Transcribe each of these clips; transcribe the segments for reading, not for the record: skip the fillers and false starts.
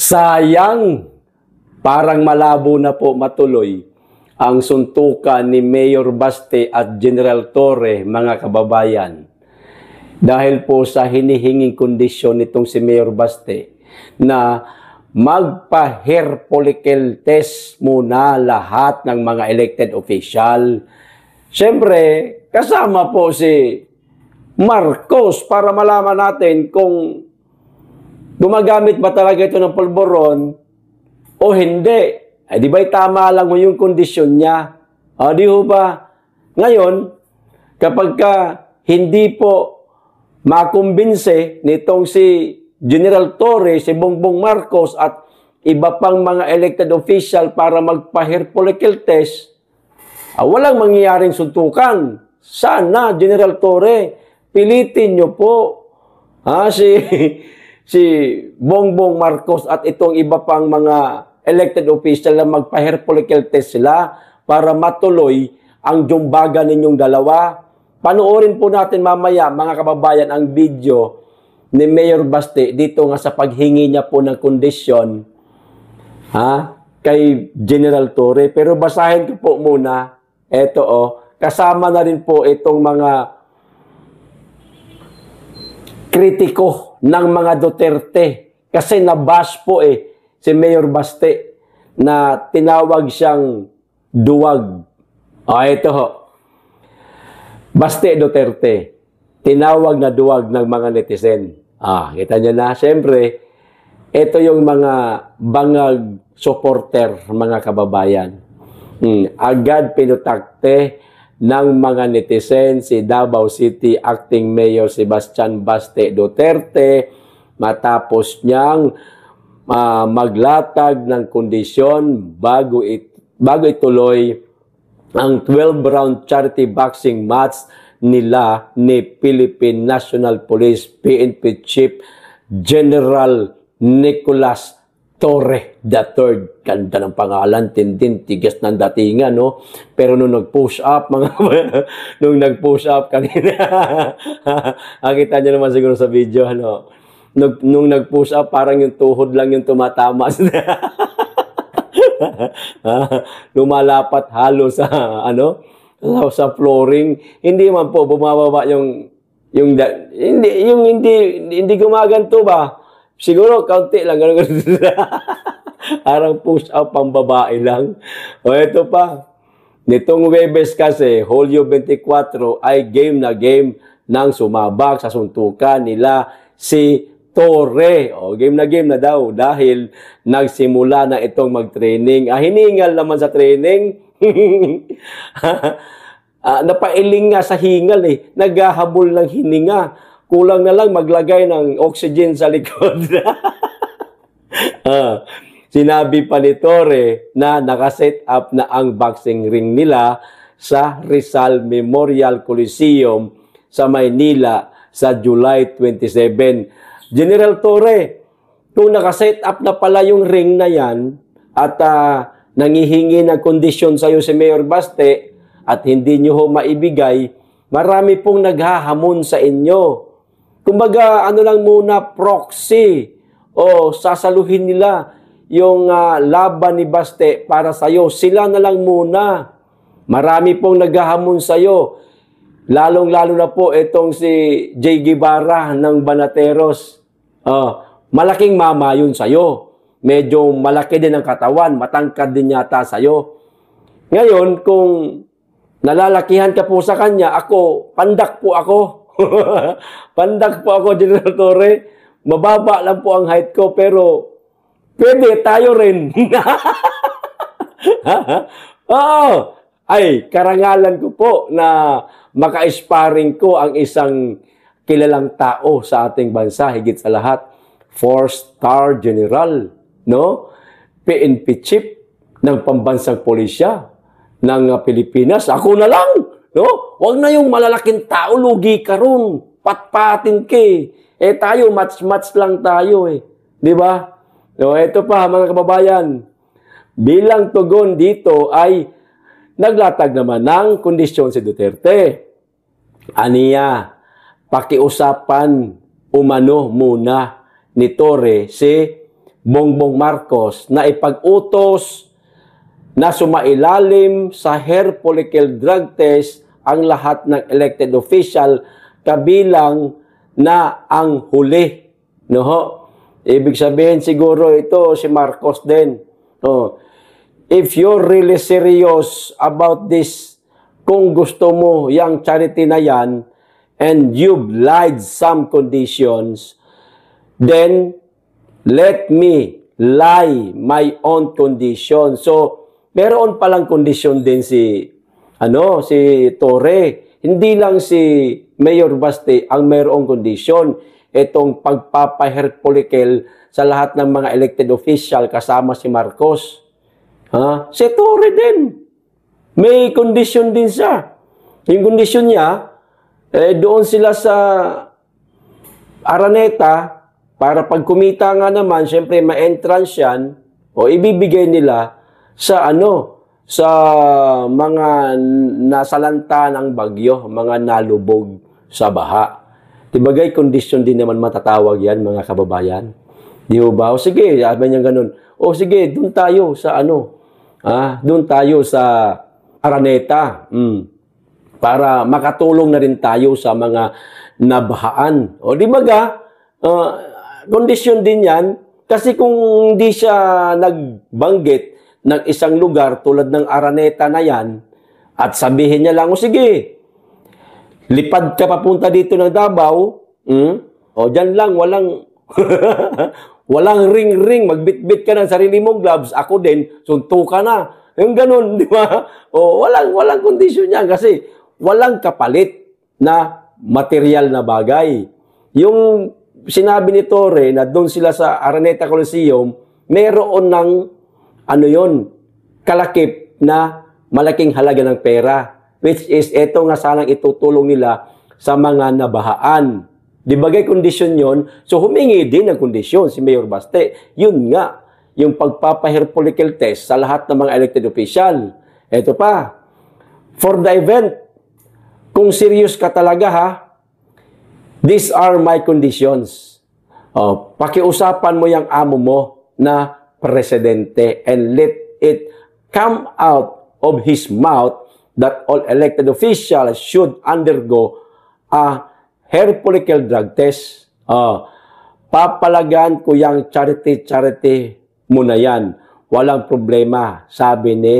Sayang, parang malabo na po matuloy ang suntukan ni Mayor Baste at General Torre, mga kababayan. Dahil po sa hinihinging kondisyon nitong si Mayor Baste na magpa-hair follicle test muna lahat ng mga elected official. Siyempre, kasama po si Marcos para malaman natin kung gumagamit ba talaga ito ng polboron o hindi. Ay, di ba'y tama lang mo yung kondisyon niya? O, di ho ba? Ngayon, kapag hindi po makumbinse nitong si General Torre, si Bongbong Marcos at iba pang mga elected official para magpa-hair follicle test, walang mangyayaring suntukan. Sana, General Torre, pilitin nyo po si Bongbong Marcos at itong iba pang mga elected official na magpa-hair follicle test sila para matuloy ang jumbaga ninyong dalawa. Panoorin po natin mamaya, mga kababayan, ang video ni Mayor Baste dito nga sa paghingi niya po ng kondisyon kay General Torre. Pero basahin ko po muna. Ito kasama na rin po itong mga kritiko ng mga Duterte. Kasi nabash po si Mayor Baste na tinawag siyang duwag. Ito ho. Baste Duterte, tinawag na duwag ng mga netizen. Kita nyo na. Siyempre, ito yung mga bangag supporter, mga kababayan. Agad pinutakte ng mga netizen si Davao City Acting Mayor Sebastian Baste Duterte matapos niyang maglatag ng kondisyon bago ituloy ang 12-round charity boxing match nila ni Philippine National Police PNP Chief General Nicolas Torre III. Ganda ng pangalan, tindin, tigas ng datingan, no? Pero nung nag-push up, nung nag-push up kanina, nakita niyo naman siguro sa video, ano? Nung nag-push up, parang yung tuhod lang yung tumatama. Lumalapat halo sa, sa flooring. Hindi man po bumababa hindi gumaganto ba? Siguro kaunti lang. Parang push up pang babae lang. Ito pa. Nitong Webes kasi, Hulyo 24 ay game na game ng sumabak sa suntukan nila si Torre. Game na daw dahil nagsimula na itong mag-training. Hiningal naman sa training. Napailing nga sa hingal Naghahabol ng hininga. Kulang na lang maglagay ng oxygen sa likod. Sinabi pa ni Torre na nakaset up na ang boxing ring nila sa Rizal Memorial Coliseum sa Maynila sa July 27. General Torre, kung nakaset up na pala yung ring na yan at nangihingi ng kondisyon sa'yo si Mayor Baste at hindi nyo ho maibigay, marami pong naghahamon sa inyo. Kumbaga, lang muna, proxy o sasaluhin nila yung laban ni Baste para sa'yo. Sila na lang muna. Marami pong naghahamon sa'yo. Lalong-lalo na po itong si Jay Guevara ng Banateros. Malaking mama yun sa'yo. Medyo malaki din ang katawan. Matangkad din yata sa'yo. Ngayon, kung nalalakihan ka po sa kanya, pandak po ako. Pandak po ako, General Torre. Mababa lang po ang height ko, pero pwede tayo rin. Ay, karangalan ko po na maka-sparring ko ang isang kilalang tao sa ating bansa, higit sa lahat, 4-star general, no? PNP chief ng pambansang pulisya ng Pilipinas. Ako na lang, no? Huwag na yung malalaking tao, lugi ka ron. Patpatin ka tayo, match-match lang tayo Di ba? So, ito pa, mga kababayan. Bilang tugon dito ay naglatag naman ng kondisyon si Duterte. Aniya, pakiusapan umano muna ni Torre si Bongbong Marcos na ipag-utos na sumailalim sa hair follicle drug test ang lahat ng elected official kabilang na ang huli. No? Ibig sabihin siguro ito si Marcos din. Oh. If you're really serious about this, kung gusto mo yung charity na yan and you've lied some conditions, then let me lie my own condition. So, meron palang kondisyon din si Torre. Hindi lang si Mayor Baste ang mayroong kondisyon. Itong pagpapa-hair follicle sa lahat ng mga elected official kasama si Marcos. Si Torre din. May kondisyon din siya. Yung kondisyon niya, doon sila sa Araneta, para pag kumita nga naman, syempre ma-entrance yan, o ibibigay nila sa sa mga nasalanta ng bagyo, mga nalubog sa baha. Tibagay, kondisyon din naman matatawag yan, mga kababayan. Di ba? O sige, sabi niya ganun. O sige, doon tayo sa doon tayo sa Araneta. Para makatulong na rin tayo sa mga nabahaan. O di ba kondisyon din yan, kasi kung hindi siya nagbanggit ng isang lugar tulad ng Araneta na yan, at sabihin niya lang, o sige, lipad ka papunta dito ng Davao, o dyan lang, walang walang ring-ring, magbitbit ka ng sarili mong gloves, ako din, sunto ka na. Yung ganun, di ba? O walang kondisyon yan kasi walang kapalit na material na bagay. Yung sinabi ni Torre na doon sila sa Araneta Coliseum, meron ng kalakip na malaking halaga ng pera, which is ito nga sanang itutulong nila sa mga nabahaan. Di bagay kondisyon yon, so humingi din ng kondisyon si Mayor Baste. Yun nga, yung pagpapa-hair follicle test sa lahat ng mga elected official. Ito pa, for the event, kung serious ka talaga these are my conditions. Pakiusapan mo yung amo mo na presidente and let it come out of his mouth that all elected officials should undergo a hair follicle drug test. Papalagan ko yung charity mo na yan. Walang problema, sabi ni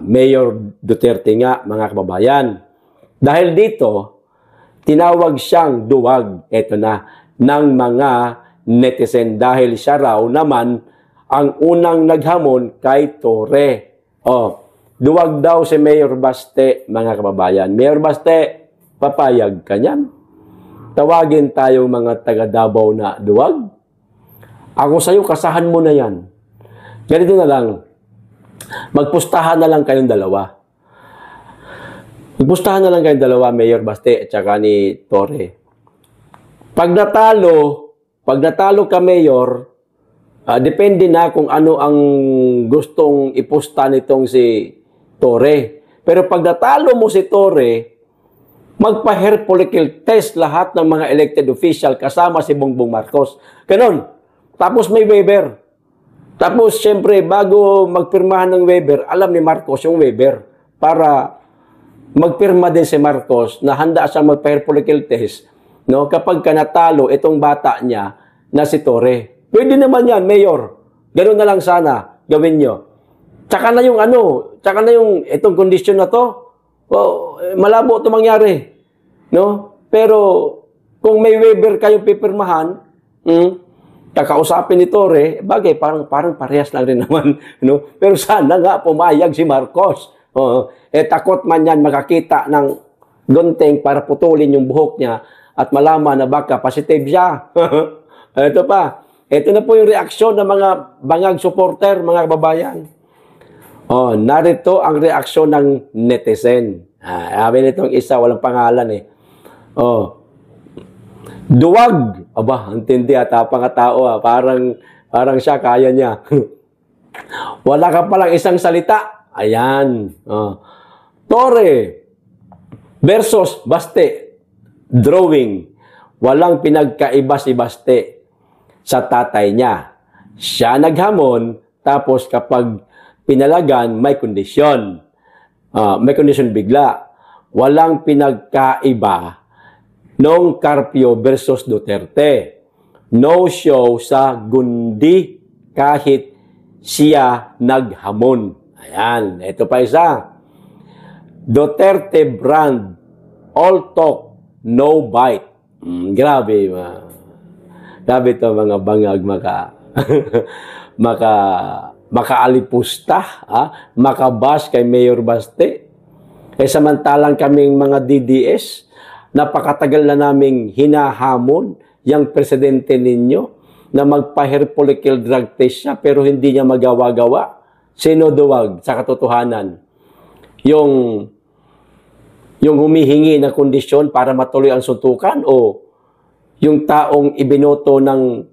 Mayor Duterte nga, mga kababayan. Dahil dito, tinawag siyang duwag, ng mga netizen dahil siya raw naman ang unang naghamon kay Torre. Duwag daw si Mayor Baste, mga kababayan. Mayor Baste, papayag ka niyan? Tawagin tayong mga taga Davao na duwag? Ako sa'yo, kasahan mo na yan. Ganito na lang. Magpustahan na lang kayong dalawa. Magpustahan na lang kayong dalawa, Mayor Baste at saka ni Torre. Pag natalo ka, Mayor, depende na kung ano ang gustong ipusta nitong si Torre. Pero pag natalo mo si Torre, magpa-hair follicle test lahat ng mga elected official kasama si Bongbong Marcos. Ganon. Tapos may waiver. Tapos, syempre, bago magpirmahan ng waiver, alam ni Marcos yung waiver para magpirma din si Marcos na handa siyang magpa-hair follicle test. No? Kapag natalo itong bata niya na si Torre. Pwede naman yan, Mayor. Ganun na lang sana gawin nyo. Tsaka na yung itong kondisyon na to, malabo ito mangyari. No? Pero, kung may waiver kayong pipirmahan, kakausapin ni Torre, bagay, parang parehas lang rin naman. No? Pero sana nga pumayag si Marcos. Takot man yan makakita ng gunting para putulin yung buhok niya at malaman na baka positive siya. Ito pa. Ito na po yung reaksyon ng mga bangag supporter, mga kababayan. Narito ang reaksyon ng netizen. Sabi nitong isa, walang pangalan duwag. Aba, antindi tapang tao. Parang siya, kaya niya. Wala ka palang isang salita. Ayan. Torre versus Baste. Drawing. Walang pinagkaiba si Baste sa tatay niya. siya naghamon, tapos kapag pinalagan, may kondisyon. May kondisyon bigla. Walang pinagkaiba nung Carpio versus Duterte. No show sa gundi kahit siya naghamon. Ayan, ito pa isa. Duterte brand, all talk, no bite. Grabe, grabe ito mga bangag makaalipusta, makabash kay Mayor Baste. Samantalang kaming mga DDS, napakatagal na naming hinahamon yung presidente ninyo na magpa-hair follicle drug test siya pero hindi niya magawa-gawa. Sino duwag sa katotohanan? Yung humihingi ng kondisyon para matuloy ang suntukan o yung taong ibinoto ng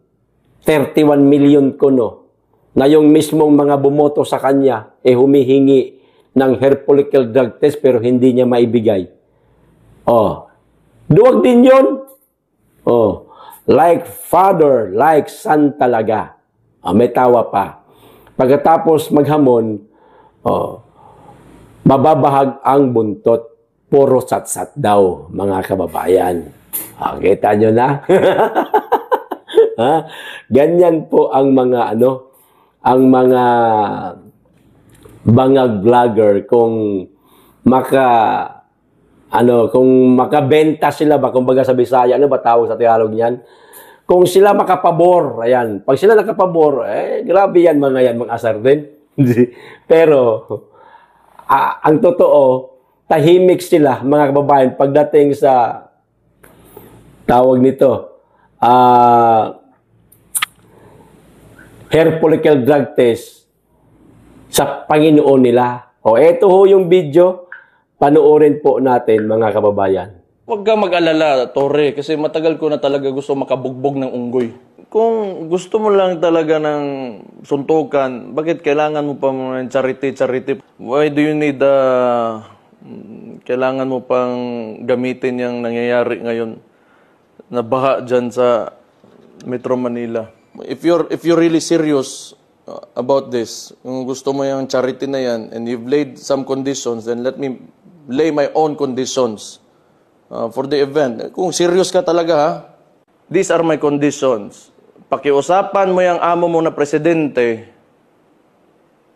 31 million kuno na yung mismong mga bumoto sa kanya humihingi ng hair follicle drug test pero hindi niya maibigay. Duwag din yun. Like father, like son talaga. May tawa pa. Pagkatapos maghamon, mababahag ang buntot. Puro sat-sat daw, mga kababayan. Kita nyo na? Ganyan po ang mga ang mga bangag vlogger kung kung makabenta sila ba, kumbaga sa Bisaya, ano ba tawag sa Tagalog niyan? Kung sila makapabor, ayan. Pag sila nakapabor, grabe yan mga asar din. Pero, ang totoo, tahimik sila, mga kababayan, pagdating sa tawag nito, hair follicle drug test sa Panginoon nila. Eto ho yung video, panoorin po natin, mga kababayan. Huwag ka mag-alala, Torre, kasi matagal ko na talaga gusto makabugbog ng unggoy. Kung gusto mo lang talaga ng suntukan, bakit kailangan mo pa ng charity? Why do you need kailangan mo pang gamitin yung nangyayari ngayon na baha dyan sa Metro Manila? If you're really serious about this, kung gusto mo yung charity na yan, and you've laid some conditions, then let me lay my own conditions for the event. Kung serious ka talaga, these are my conditions. Pakiusapan mo yung amo mo na presidente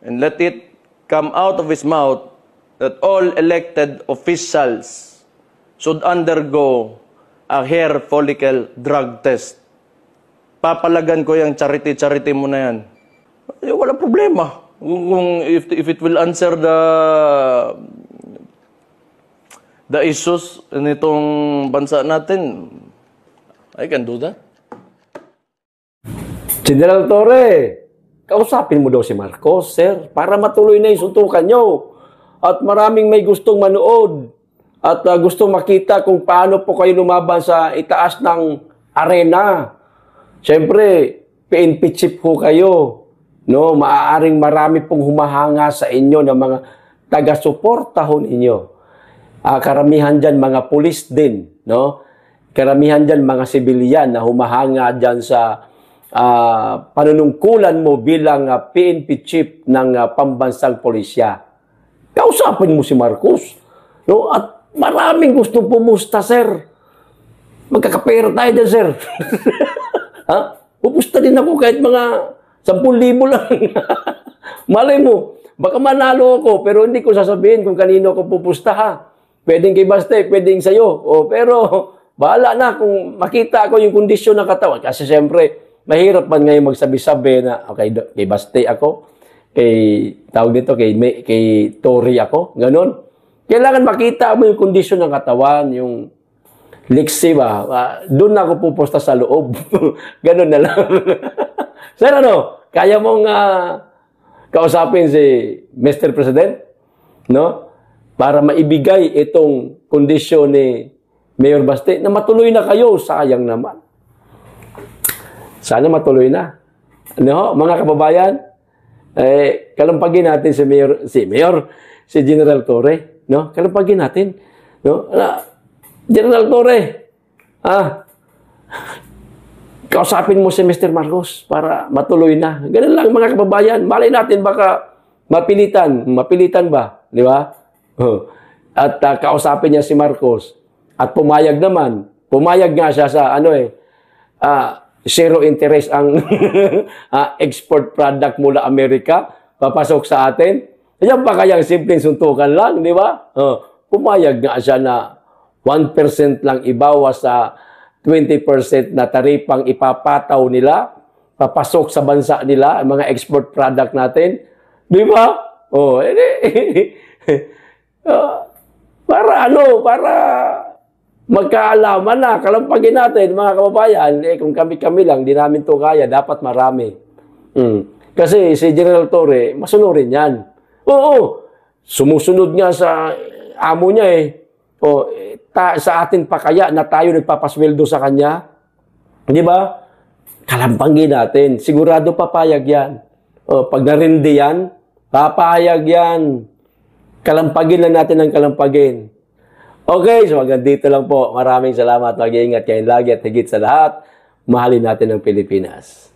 and let it come out of his mouth that all elected officials should undergo a hair follicle drug test. Papalagan ko yung charity mo na yan. Wala problema. If it will answer the issues nitong bansa natin, I can do that. General Torre, kausapin mo daw si Marcos, sir, para matuloy na yung suntukan nyo. At maraming may gustong manood at gustong makita kung paano po kayo lumaban sa itaas ng arena. Siyempre, PNP chief po kayo. No? Maaaring marami pong humahanga sa inyo ng mga taga-suporta ho ninyo. Karamihan dyan mga pulis din. No? Karamihan dyan mga sibilyan na humahanga dyan sa panunungkulan mo bilang PNP chief ng pambansang pulisya. Kausapin mo si Marcos. No? At maraming gustong pumusta, sir. Magkakapera tayo dyan, sir. Pupusta din ako kahit mga 10,000 lang. Malay mo, baka manalo ako, pero hindi ko sasabihin kung kanino ako pupusta, ha. Pwedeng kay Baste, pwedeng sa'yo. Pero bahala na kung makita ako yung kondisyon ng katawan. Kasi siyempre, mahirap man ngayon magsabi-sabi na, okay, kay Baste ako, tawag dito, kay Tory ako, ganun. Kailangan makita mo yung kondisyon ng katawan, yung liksi ba? Doon na ako pupusta sa loob. Ganun na lang. Sir, kaya mong kausapin si Mr. President? No? Para maibigay itong kondisyon ni Mayor Baste na matuloy na kayo. Sayang naman. Sana matuloy na. Mga kababayan, kalampagin natin si General Torre. No? Kalampagin natin. No? General Torre, kausapin mo si Mr. Marcos para matuloy na. Ganun lang mga kababayan. Malay natin baka mapilitan ba? Di ba? At kausapin niya si Marcos. At pumayag naman. Pumayag nga siya sa zero interest ang export product mula Amerika papasok sa atin. Yan pa kayang simpleng suntukan lang, di ba? Pumayag nga siya na 1% lang ibawas sa 20% na taripang ipapataw nila, papasok sa bansa nila, ang mga export product natin. Di ba? Para magkaalaman na, kalampagin natin, mga kababayan, kung kami-kami lang, di namin to kaya, dapat marami. Kasi si General Torre, masunurin yan. Oo, sumusunod nga sa amo niya sa atin pa kaya na tayo nagpapasweldo sa kanya? Di ba? Kalampagin natin. Sigurado papayag yan. Pag narindi yan, papayag yan. Kalampagin lang natin ang kalampagin. Okay, so hanggang dito lang po. Maraming salamat. Mag-iingat kayo lagi at higit sa lahat, mahalin natin ang Pilipinas.